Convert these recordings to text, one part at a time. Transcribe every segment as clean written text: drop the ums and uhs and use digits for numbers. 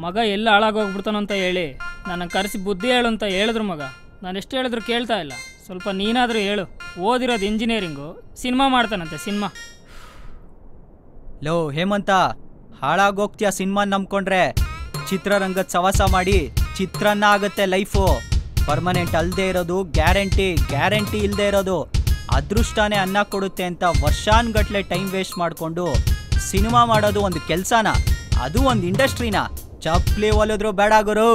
ಮಗ ಎಲ್ಲ ಹಾಳಾಗೋಗ್ಬಿಡ್ತಾನೋ ಅಂತ ಹೇಳಿ ನನ್ನ ಕರೆಸಿ ಬುದ್ಧಿ ಹೇಳು ಅಂತ ಹೇಳಿದ್ರು ಮಗ. ನಾನು ಎಷ್ಟು ಹೇಳಿದ್ರು ಕೇಳ್ತಾ ಇಲ್ಲ. ಸ್ವಲ್ಪ ನೀನಾದರೂ ಹೇಳು. ಓದಿರೋದು ಇಂಜಿನಿಯರಿಂಗು, ಸಿನಿಮಾ ಮಾಡ್ತಾನಂತೆ ಸಿನಿಮಾ. ಲೋ ಹೇಮಂತ, ಹಾಳಾಗೋಗ್ತೀಯ ಸಿನಿಮಾ ನಂಬ್ಕೊಂಡ್ರೆ. ಚಿತ್ರರಂಗದ ಸವಾಸ ಮಾಡಿ ಚಿತ್ರಾನ್ನ ಆಗುತ್ತೆ ಲೈಫು. ಪರ್ಮನೆಂಟ್ ಅಲ್ಲದೆ ಇರೋದು ಗ್ಯಾರಂಟಿ ಇಲ್ಲದೆ ಇರೋದು ಅದೃಷ್ಟನೇ ಅನ್ನ ಕೊಡುತ್ತೆ ಅಂತ ವರ್ಷಾನ್ಗಟ್ಲೆ ಟೈಮ್ ವೇಸ್ಟ್ ಮಾಡಿಕೊಂಡು ಸಿನಿಮಾ ಮಾಡೋದು ಒಂದು ಕೆಲಸನ, ಅದು ಒಂದು ಇಂಡಸ್ಟ್ರಿನ. ಚಪ್ಪಲಿ ಒಲಿದ್ರು ಬೇಡ ಗುರು.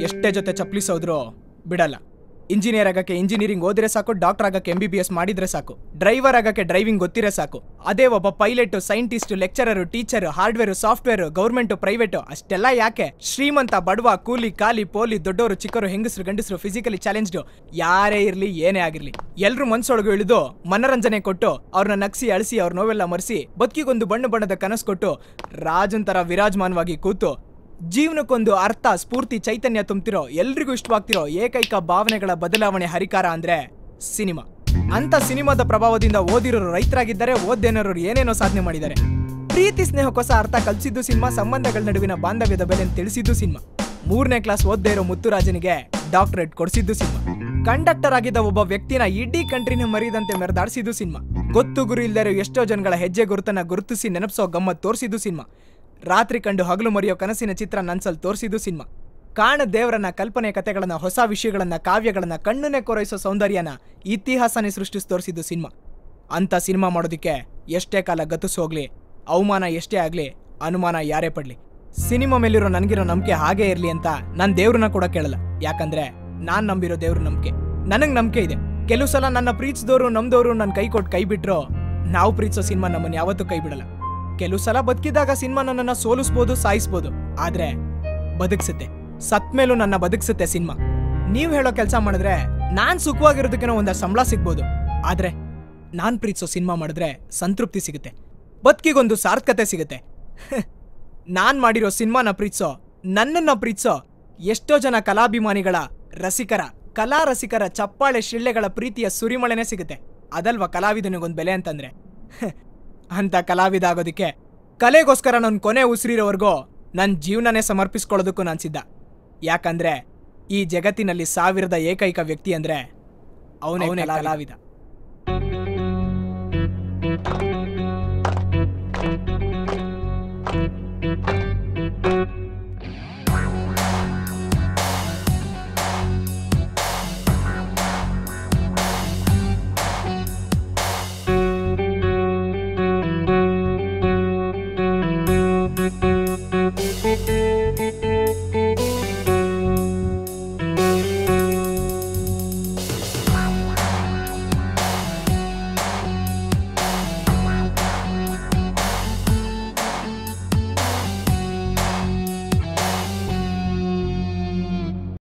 ಎಷ್ಟೇ ಜೊತೆ ಚಪ್ಪಲಿ ಸೋದ್ರು ಬಿಡಲ್ಲ. ಇಂಜಿನಿಯರ್ ಆಗಕ್ಕೆ ಇಂಜಿನಿಯರಿಂಗ್ ಓದಿದ್ರೆ ಸಾಕು, ಡಾಕ್ಟರ್ ಆಗಕ್ಕೆ MBBS ಮಾಡಿದ್ರೆ ಸಾಕು, ಡ್ರೈವರ್ ಆಗಕ್ಕೆ ಡ್ರೈವಿಂಗ್ ಗೊತ್ತಿದ್ರೆ ಸಾಕು. ಅದೇ ಒಬ್ಬ pilot, scientist, lecturer, teacher, hardware, software, government, private ಅಷ್ಟೆಲ್ಲ ಯಾಕೆ? ಶ್ರೀಮಂತ, ಬಡವ, ಕೂಲಿ, ಖಾಲಿ, ಪೋಲಿ, ದೊಡ್ಡವರು, ಚಿಕ್ಕವರು, ಹೆಂಗಸರು, ಗಂಡಸರು, ಫಿಸಿಕಲಿ ಚಾಲೆಂಜ್ಡ್ ಯಾರೇ ಇರ್ಲಿ, ಏನೇ ಆಗಿರ್ಲಿ, ಎಲ್ರು ಮನ್ಸೊಳಗೂ ಇಳಿದು ಮನರಂಜನೆ ಕೊಟ್ಟು ಅವ್ರನ್ನ ನಗ್ಸಿ ಅಳಿಸಿ ಅವ್ರ ನೋವೆಲ್ಲ ಮರೆಸಿ ಬದುಕಿಗೊಂದು ಬಣ್ಣದ ಕನಸು ಕೊಟ್ಟು ರಾಜನ್ ತರ ವಿರಾಜಮಾನವಾಗಿ ಕೂತು ಜೀವನಕ್ಕೊಂದು ಅರ್ಥ, ಸ್ಫೂರ್ತಿ, ಚೈತನ್ಯ ತುಂಬ್ತಿರೋ, ಎಲ್ರಿಗೂ ಇಷ್ಟವಾಗ್ತಿರೋ ಏಕೈಕ ಭಾವನೆಗಳ ಬದಲಾವಣೆ ಹರಿಕಾರ ಅಂದ್ರೆ ಸಿನಿಮಾ. ಅಂತ ಸಿನಿಮಾದ ಪ್ರಭಾವದಿಂದ ಓದಿರೋರು ರೈತರಾಗಿದ್ದಾರೆ, ಓದ್ದೇನೋರು ಏನೇನೋ ಸಾಧನೆ ಮಾಡಿದ್ದಾರೆ. ಪ್ರೀತಿ ಸ್ನೇಹಕ್ಕೋಸ ಅರ್ಥ ಕಲ್ಸಿದ್ದು ಸಿನಿಮಾ, ಸಂಬಂಧಗಳ ನಡುವಿನ ಬಾಂಧವ್ಯದ ಬೆಲೆ ತಿಳಿಸಿದ್ದು ಸಿನಿಮಾ. 3ನೇ ಕ್ಲಾಸ್ ಓದ್ದೇ ಇರೋ ಮುತ್ತುರಾಜನಿಗೆ ಡಾಕ್ಟರೇಟ್ ಕೊಡಿಸಿದ್ದು ಸಿನಿಮಾ. ಕಂಡಕ್ಟರ್ ಆಗಿದ್ದ ಒಬ್ಬ ವ್ಯಕ್ತಿನ ಇಡೀ ಕಂಟ್ರಿನ ಮರಿದಂತೆ ಮೆರೆದಾಡಿಸಿದ್ದು ಸಿನಿಮಾ. ಗೊತ್ತು ಗುರು ಇಲ್ಲದೆ ಎಷ್ಟೋ ಜನಗಳ ಹೆಜ್ಜೆ ಗುರುತನ್ನ ಗುರುತಿಸಿ ನೆನಪಿಸೋ ಗಮ್ಮತ್ ತೋರಿಸಿದ್ದು ಸಿನಿಮಾ. ರಾತ್ರಿ ಕಂಡು ಹಗಲು ಮರೆಯೋ ಕನಸಿನ ಚಿತ್ರ ನನ್ಸಲ್ ತೋರಿಸಿದ್ದು ಸಿನಿಮಾ. ಕಾಣ ದೇವರನ್ನ, ಕಲ್ಪನೆ ಕಥೆಗಳನ್ನ, ಹೊಸ ವಿಷಯಗಳನ್ನ, ಕಾವ್ಯಗಳನ್ನ, ಕಣ್ಣನ್ನೇ ಕೊರೈಸೋ ಸೌಂದರ್ಯನ, ಇತಿಹಾಸನೇ ಸೃಷ್ಟಿಸಿ ತೋರಿಸಿದ್ದು ಸಿನಿಮಾ. ಅಂತ ಸಿನಿಮಾ ಮಾಡೋದಕ್ಕೆ ಎಷ್ಟೇ ಕಾಲ ಗತಿಸ್ ಹೋಗ್ಲಿ, ಅವಮಾನ ಎಷ್ಟೇ ಆಗ್ಲಿ, ಅನುಮಾನ ಯಾರೇ ಪಡ್ಲಿ, ಸಿನಿಮಾ ಮೇಲಿರೋ ನನ್ಗಿರೋ ನಂಬಿಕೆ ಹಾಗೇ ಇರ್ಲಿ ಅಂತ ನಾನ್ ದೇವ್ರನ್ನ ಕೂಡ ಕೇಳಲ್ಲ. ಯಾಕಂದ್ರೆ ನಾನ್ ನಂಬಿರೋ ದೇವ್ರ ನಂಬಿಕೆ, ನನಗ್ ನಂಬಿಕೆ ಇದೆ. ಕೆಲವು ಸಲ ನನ್ನ ಪ್ರೀತಿಸಿದವರು ನಮ್ದವರು ನನ್ನ ಕೈ ಕೊಟ್ಟು ಕೈ ಬಿಟ್ರು, ನಾವು ಪ್ರೀತಿಸೋ ಸಿನಿಮಾ ನಮ್ಮನ್ನ ಯಾವತ್ತೂ ಕೈ ಬಿಡಲ್ಲ. ಕೆಲವು ಸಲ ಬದುಕಿದಾಗ ಸಿನಿಮಾ ನನ್ನನ್ನ ಸೋಲಿಸ್ಬೋದು, ಸಾಯಿಸ್ಬೋದು, ಆದ್ರೆ ಬದುಕ್ಸುತ್ತೆ. ಸತ್ ಮೇಲೂ ನನ್ನ ಬದುಕ್ಸುತ್ತೆ ಸಿನಿಮಾ. ನೀವ್ ಹೇಳೋ ಕೆಲಸ ಮಾಡಿದ್ರೆ ನಾನ್ ಸುಖವಾಗಿರೋದಕ್ಕೇನೋ ಒಂದಷ್ಟು ಸಂಬಳ ಸಿಗ್ಬೋದು, ಆದ್ರೆ ನಾನ್ ಪ್ರೀತಿಸೋ ಸಿನಿಮಾ ಮಾಡಿದ್ರೆ ಸಂತೃಪ್ತಿ ಸಿಗುತ್ತೆ, ಬದುಕಿಗೊಂದು ಸಾರ್ಥಕತೆ ಸಿಗುತ್ತೆ. ನಾನ್ ಮಾಡಿರೋ ಸಿನಿಮಾನ ಪ್ರೀತಿಸೋ, ನನ್ನನ್ನ ಪ್ರೀತಿಸೋ ಎಷ್ಟೋ ಜನ ಕಲಾಭಿಮಾನಿಗಳ ಕಲಾ ರಸಿಕರ ಚಪ್ಪಾಳೆ ಶಿಳ್ಳೆಗಳ ಪ್ರೀತಿಯ ಸುರಿಮಳೆನೇ ಸಿಗುತ್ತೆ. ಅದಲ್ವಾ ಕಲಾವಿದನಿಗೊಂದು ಬೆಲೆ ಅಂತಂದ್ರೆ. ಅಂತ ಕಲಾವಿದ ಆಗೋದಕ್ಕೆ, ಕಲೆಗೋಸ್ಕರ ನನ್ನ ಕೊನೆ ಉಸಿರಿರೋವರೆಗೂ ನನ್ನ ಜೀವನನೇ ಸಮರ್ಪಿಸ್ಕೊಳ್ಳೋದಕ್ಕೂ ನಾನು ಸಿದ್ಧ. ಯಾಕಂದ್ರೆ ಈ ಜಗತ್ತಿನಲ್ಲಿ ಸಾವಿರದ ಏಕೈಕ ವ್ಯಕ್ತಿ ಅಂದ್ರೆ ಅವನೇ ಕಲಾವಿದ.